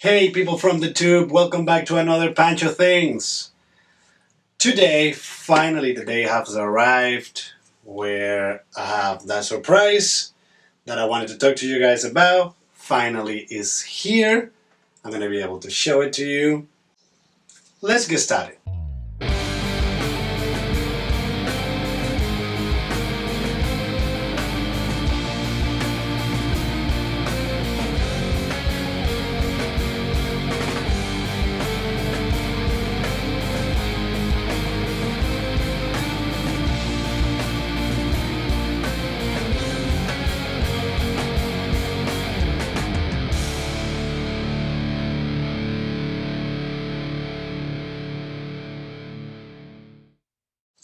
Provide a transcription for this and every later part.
Hey people from the tube, welcome back to another Pancho Things. Today, finally the day has arrived where I have that surprise that I wanted to talk to you guys about. Finally is here. I'm going to be able to show it to you. Let's get started.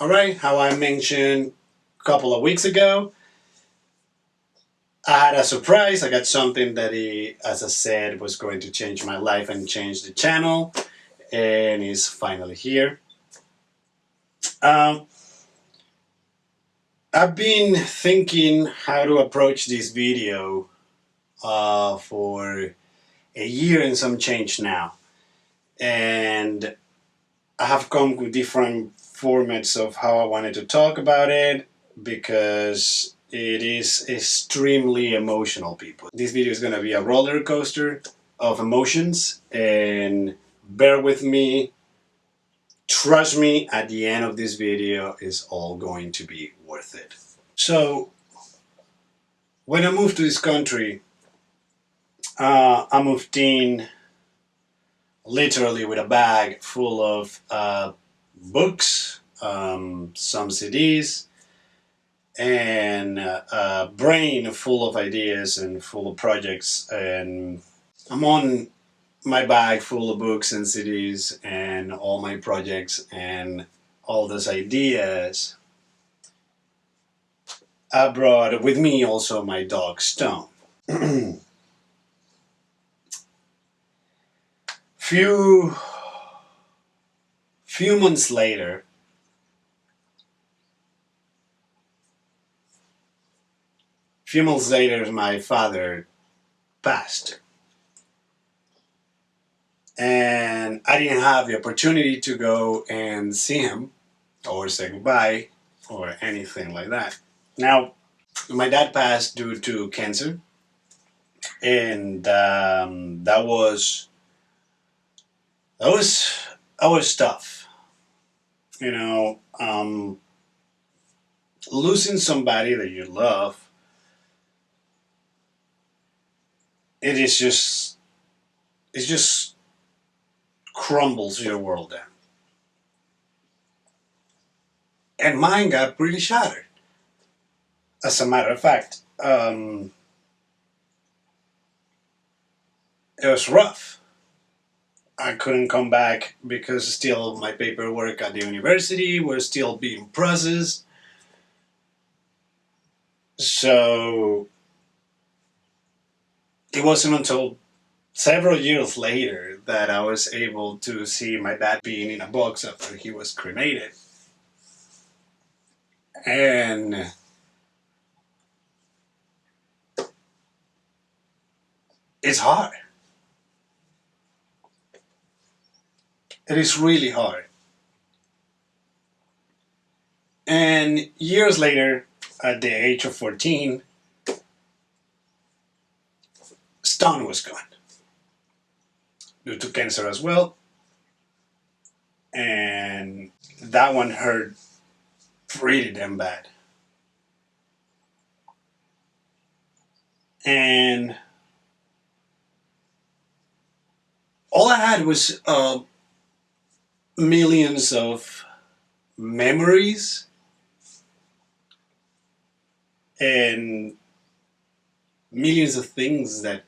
Alright, how I mentioned a couple of weeks ago, I had a surprise. I got something that, as I said, was going to change my life and change the channel, and it's finally here. Um, I've been thinking how to approach this video for a year and some change now, and I have come with different formats of how I wanted to talk about it because it is extremely emotional, people. This video is going to be a roller coaster of emotions, and bear with me. Trust me, at the end of this video is all going to be worth it. So, when I moved to this country, I moved in literally with a bag full of books, some CDs, and a brain full of ideas and full of projects. And I'm on my bag full of books and CDs and all my projects and all those ideas. I brought with me also my dog Stone. Few months later, my father passed, and I didn't have the opportunity to go and see him or say goodbye or anything like that. Now, my dad passed due to cancer, and that was tough. You know, losing somebody that you love, it just crumbles your world down. And mine got pretty shattered. As a matter of fact, it was rough. I couldn't come back because still my paperwork at the university was still being processed. So it wasn't until several years later that I was able to see my dad being in a box after he was cremated. And it's hard. It is really hard. And years later, at the age of 14, Stone was gone due to cancer as well. And that one hurt pretty damn bad. And all I had was millions of memories and millions of things that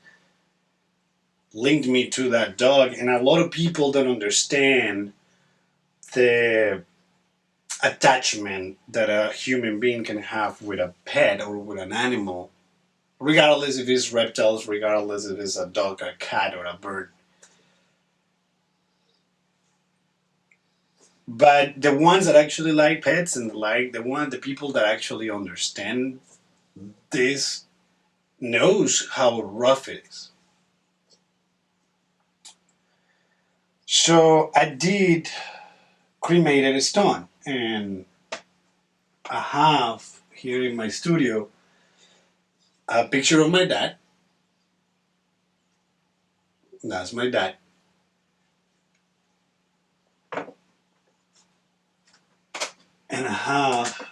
linked me to that dog. And a lot of people don't understand the attachment that a human being can have with a pet or with an animal, regardless if it's reptiles, regardless if it's a dog, a cat, or a bird. But the ones that actually like pets and the people that actually understand this knows how rough it is. So I did cremated a stone, and I have here in my studio a picture of my dad. That's my dad. And I have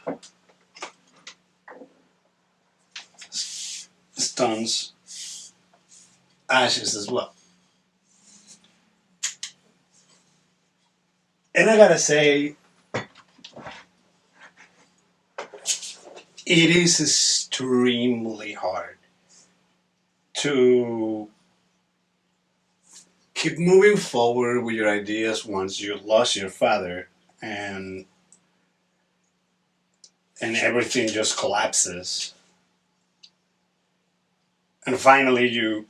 stones, ashes as well. And I gotta say, it is extremely hard to keep moving forward with your ideas once you lost your father and everything just collapses. And finally you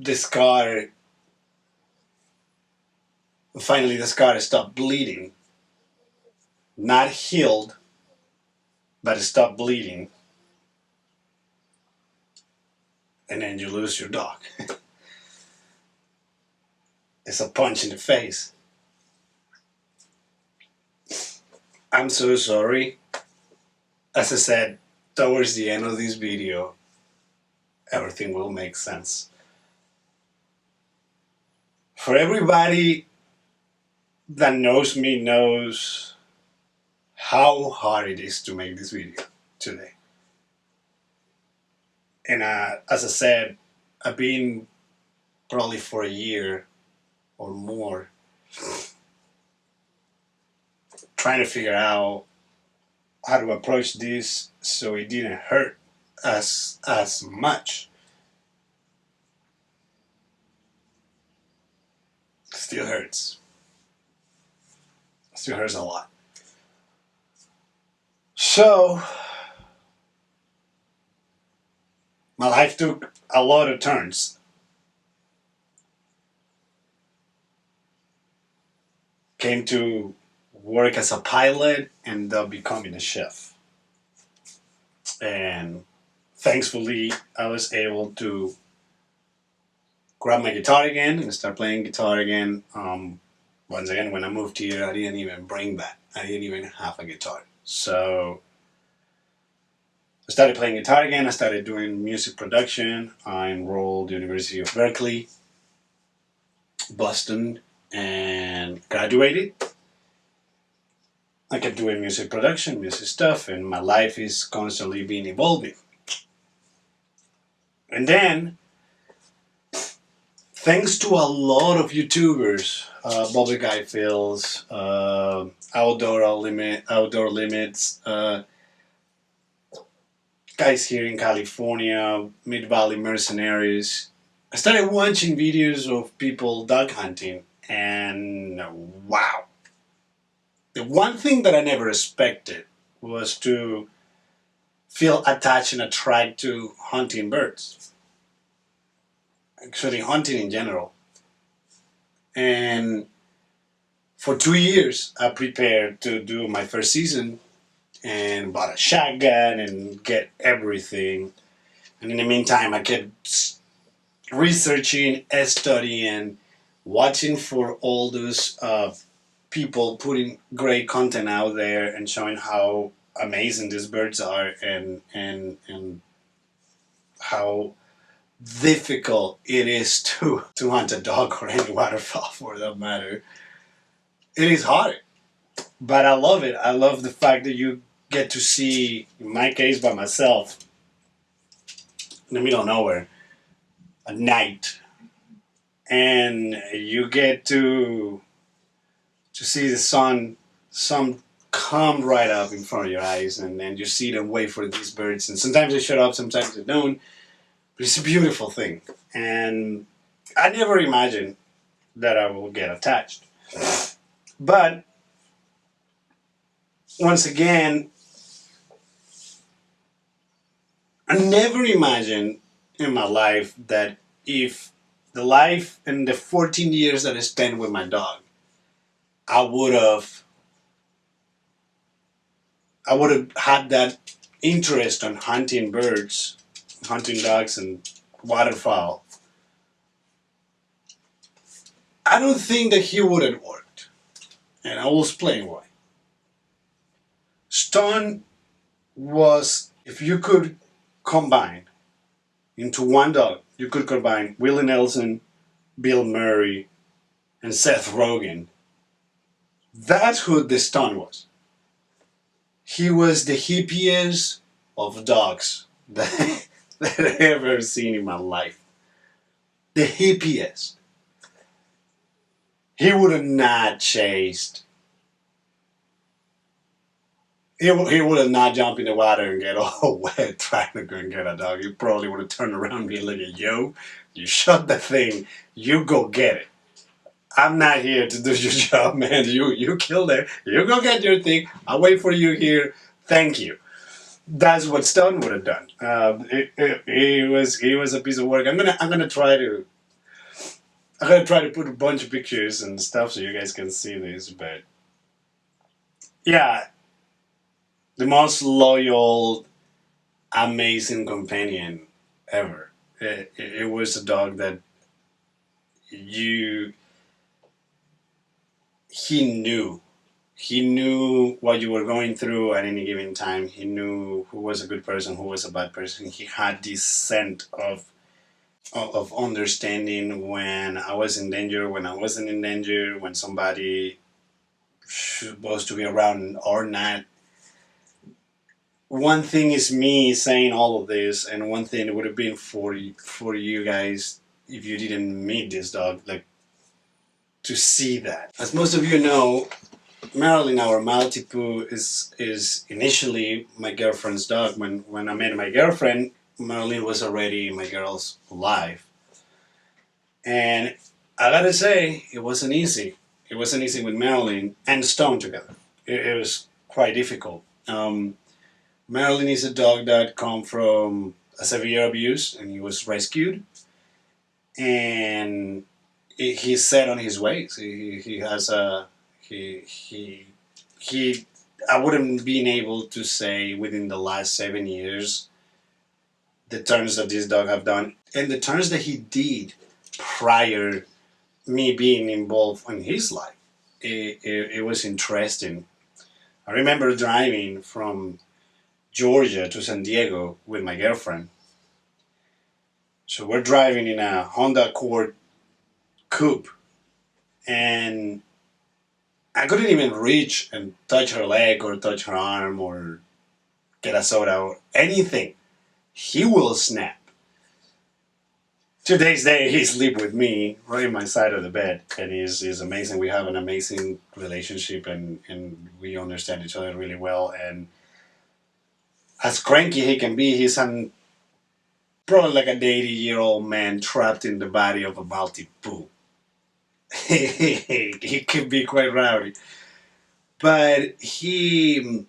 discard finally the scar stopped bleeding. Not healed, but it stopped bleeding. And then you lose your dog. It's a punch in the face. I'm so sorry. As I said, towards the end of this video, everything will make sense. For everybody that knows me knows how hard it is to make this video today. And as I said, I've been probably for a year or more trying to figure out how to approach this so it didn't hurt as much. Still hurts. Still hurts a lot. So my life took a lot of turns. Came to work as a pilot and becoming a chef. And thankfully, I was able to grab my guitar again and start playing guitar again. Once again, when I moved here, I didn't even bring that. I didn't even have a guitar. So I started playing guitar again. I started doing music production. I enrolled at the University of Berkeley, Boston, and graduated. I kept doing music production, music stuff, and my life is constantly being evolving. And then, thanks to a lot of YouTubers, Bobby Guy Fills, Outdoor Limits, guys here in California, Mid Valley Mercenaries, I started watching videos of people dog hunting, and wow. The one thing that I never expected was to feel attached and attracted to hunting birds. Actually, hunting in general. And for 2 years, I prepared to do my first season and bought a shotgun and get everything. And in the meantime, I kept researching, studying, watching for all those people putting great content out there and showing how amazing these birds are and how difficult it is to hunt a dog or any waterfowl for that matter. It is hard, but I love it. I love the fact that you get to see, in my case by myself, in the middle of nowhere, at night, and you get to see the sun come right up in front of your eyes, and then you see them wait for these birds, and sometimes they shut up, sometimes they don't, but it's a beautiful thing, and I never imagined that I will get attached. But once again, I never imagined in my life that if the life and the 14 years that I spent with my dog, I would have had that interest on hunting birds, hunting dogs and waterfowl. I don't think that he would have worked. And I will explain why. Stone was, if you could combine into one dog, you could combine Willie Nelson, Bill Murray, and Seth Rogen. That's who the Stone was. He was the hippiest of dogs that I've ever seen in my life. The hippiest. He would have not chased. He would have not jumped in the water and get all wet trying to go and get a dog. He probably would have turned around and been like, yo, you shot the thing, you go get it. I'm not here to do your job, man. You killed it. You go get your thing. I'll wait for you here. Thank you. That's what Stone would have done. It was a piece of work. I'm gonna try to put a bunch of pictures and stuff so you guys can see this. But yeah, the most loyal, amazing companion ever. It was a dog that he knew. He knew what you were going through at any given time. He knew who was a good person, who was a bad person. He had this scent of understanding when I was in danger, when I wasn't in danger, when somebody supposed to be around or not. One thing is me saying all of this, and one thing would have been for you guys if you didn't meet this dog, like to see that. As most of you know, Marilyn, our Maltipoo, is initially my girlfriend's dog. When I met my girlfriend, Marilyn was already in my girl's life. And I gotta say, it wasn't easy. It wasn't easy with Marilyn and Stone together. It was quite difficult. Marilyn is a dog that come from a severe abuse, and he was rescued. And he's set on his ways. He has a he. I wouldn't been able to say within the last 7 years the turns that this dog have done and the turns that he did prior me being involved in his life. It was interesting. I remember driving from Georgia to San Diego with my girlfriend. So we're driving in a Honda Accord coupe, and I couldn't even reach and touch her leg or touch her arm or get a soda or anything. He will snap. Today's day, he sleep with me right in my side of the bed, and he's amazing. We have an amazing relationship, and we understand each other really well. And as cranky he can be, he's probably like an 80-year-old man trapped in the body of a Maltipoo. He can be quite rowdy, but he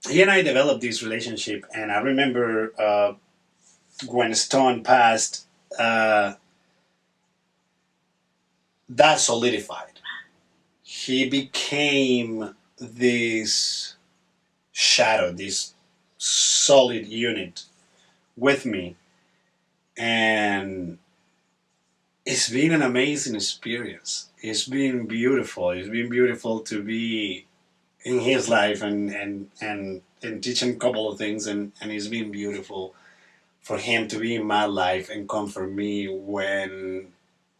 and I developed this relationship, and I remember when Stone passed. That solidified. He became this shadow, this solid unit with me, and it's been an amazing experience. It's been beautiful. It's been beautiful to be in his life and teach him a couple of things, and it's been beautiful for him to be in my life and comfort me when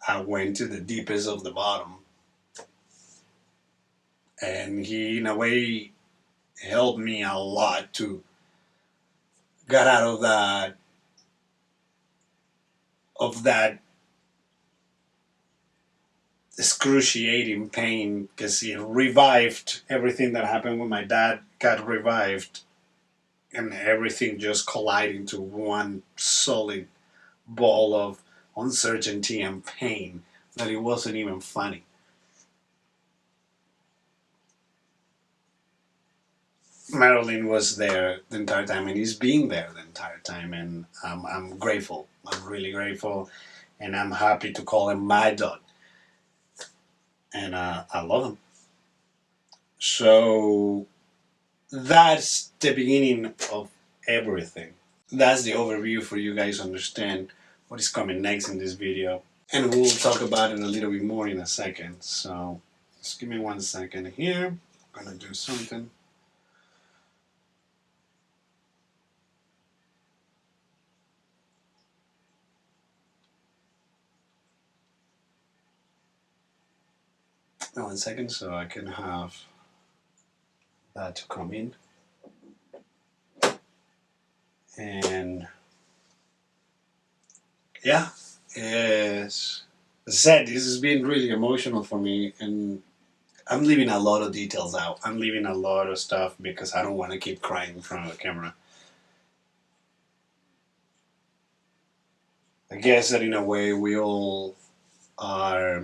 I went to the deepest of the bottom. And he, in a way, helped me a lot to get out of that excruciating pain, because he revived everything that happened when my dad got revived, and everything just collided into one solid ball of uncertainty and pain that it wasn't even funny. Marilyn was there the entire time, and he's been there the entire time, and I'm grateful. I'm really grateful, and I'm happy to call him my dog, and I love him. So that's the beginning of everything. That's the overview for you guys to understand what is coming next in this video. And we'll talk about it a little bit more in a second. So just give me 1 second here. I'm gonna do something. Oh, 1 second, so I can have that to come in. And yeah, as I said, this has been really emotional for me, and I'm leaving a lot of details out. I'm leaving a lot of stuff because I don't want to keep crying in front of the camera. I guess that in a way we all are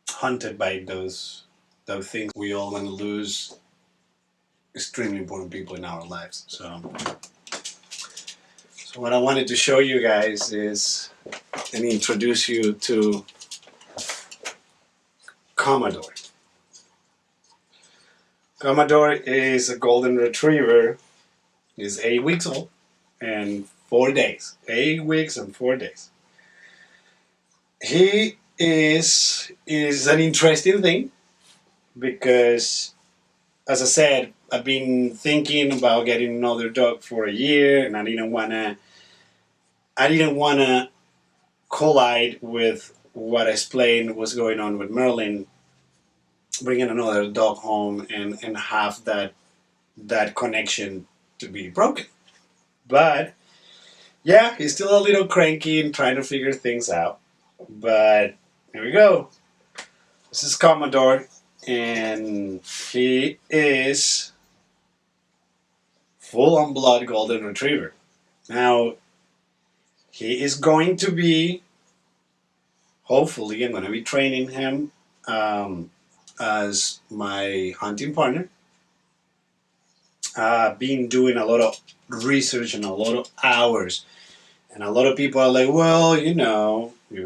haunted by those things. We all want to lose extremely important people in our lives. So what I wanted to show you guys is and introduce you to Commodore. Commodore is a golden retriever. He's 8 weeks old and 4 days. 8 weeks and 4 days. He is an interesting thing because, as I said, I've been thinking about getting another dog for a year, and I didn't wanna collide with what I explained was going on with Merlin, bringing another dog home and have that connection to be broken. But yeah, he's still a little cranky and trying to figure things out. But here we go. This is Commodore, and he is full-on blood golden retriever. Now, he is going to be, hopefully, I'm going to be training him as my hunting partner. Been doing a lot of research and a lot of hours. And a lot of people are like, well, you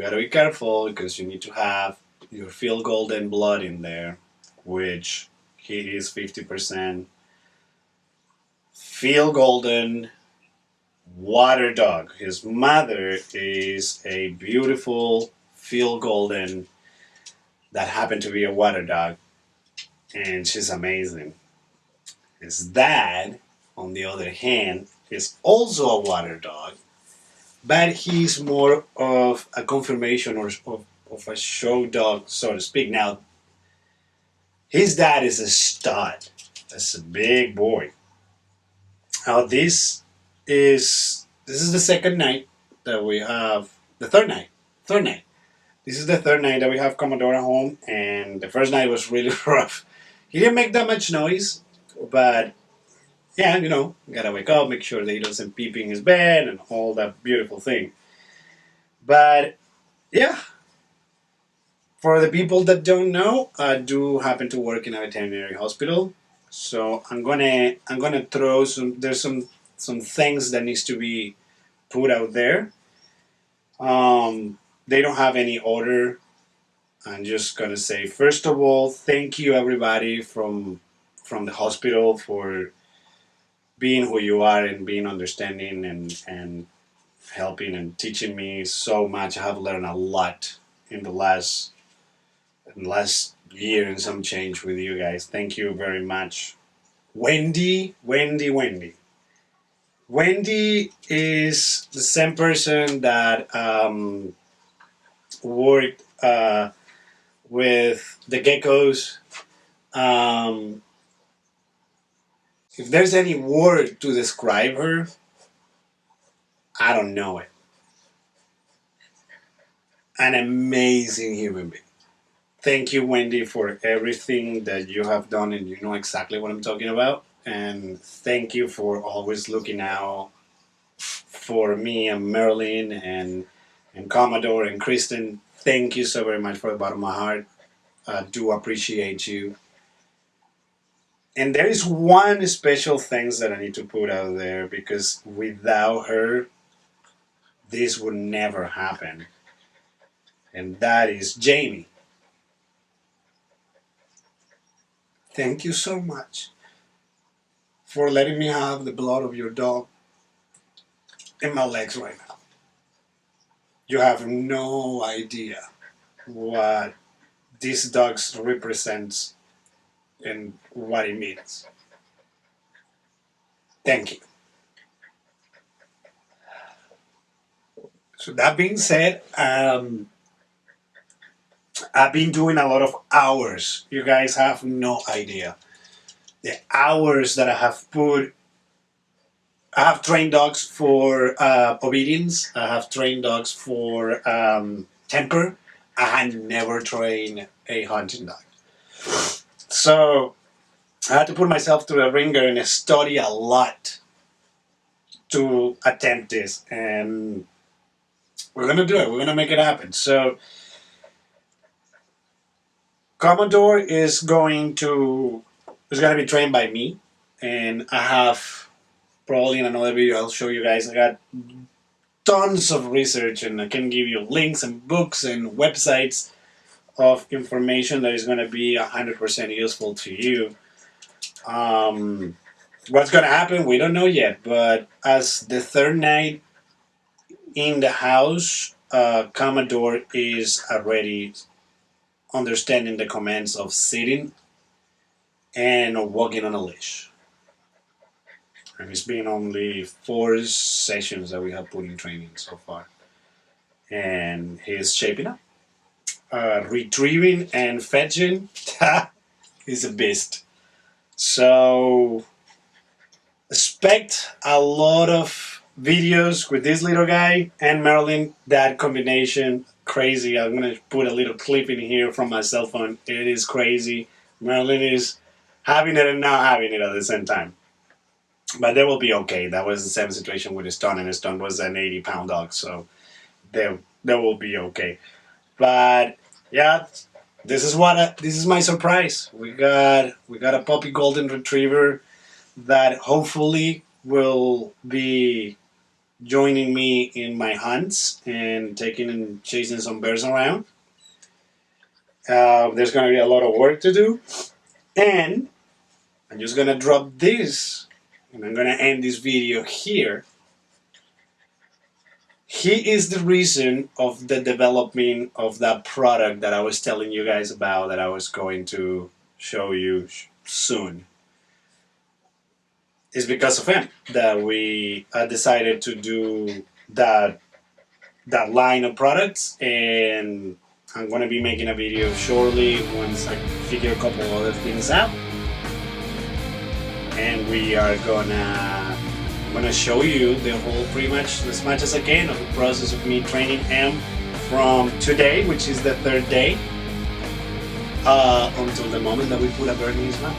gotta be careful because you need to have your field golden blood in there, which he is 50% field golden water dog. His mother is a beautiful field golden that happened to be a water dog, and she's amazing. His dad, on the other hand, is also a water dog, but he's more of a confirmation or of a show dog, so to speak. Now, his dad is a stud. That's a big boy. Now, this is the second night that we have the third night. Third night. This is the third night that we have Commodore at home, and the first night was really rough. He didn't make that much noise, but yeah, you gotta wake up, make sure that he doesn't pee in his bed, and all that beautiful thing. But yeah, for the people that don't know, I do happen to work in a veterinary hospital, so I'm gonna throw some things that needs to be put out there. They don't have any order. I'm just gonna say, first of all, thank you everybody from the hospital for being who you are and being understanding and helping and teaching me so much. I have learned a lot in the last year and some change with you guys. Thank you very much. Wendy is the same person that worked with the geckos. Um, if there's any word to describe her, I don't know it. An amazing human being. Thank you, Wendy, for everything that you have done, and you know exactly what I'm talking about. And thank you for always looking out for me and Marilyn and Commodore and Kristen. Thank you so very much from the bottom of my heart. I do appreciate you. And there is one special things that I need to put out there because without her, this would never happen. And that is Jamie. Thank you so much for letting me have the blood of your dog in my legs right now. You have no idea what these dogs represents and what it means. Thank you. So that being said, I've been doing a lot of hours. You guys have no idea the hours that I have put. I have trained dogs for obedience. I have trained dogs for temper. I had never trained a hunting dog. So I had to put myself through the ringer and study a lot to attempt this. And we're going to do it. We're going to make it happen. So Commodore is going to be trained by me. And I have, probably in another video, I'll show you guys, I got tons of research, and I can give you links and books and websites of information that is going to be 100% useful to you. What's going to happen, we don't know yet, but as the third night in the house, Commodore is already understanding the commands of sitting and walking on a leash. And it's been only 4 sessions that we have put in training so far. And he's shaping up. Retrieving and fetching, he's a beast. So expect a lot of videos with this little guy and Marilyn. That combination, crazy. I'm going to put a little clip in here from my cell phone. It is crazy. Marilyn is having it and not having it at the same time. But they will be okay. That was the same situation with Stone, and Stone was an 80-pound dog, so they will be okay. But yeah, this is my surprise. We got a puppy golden retriever that hopefully will be joining me in my hunts and taking and chasing some bears around. There's going to be a lot of work to do, and I'm just going to drop this. And I'm going to end this video here. He is the reason of the development of that product that I was telling you guys about, that I was going to show you soon. It's because of him that we decided to do that line of products, and I'm going to be making a video shortly once I figure a couple other things out. And we are gonna show you the whole, pretty much as much as I can, of the process of me training him from today, which is the third day, until the moment that we put a bird in his mouth.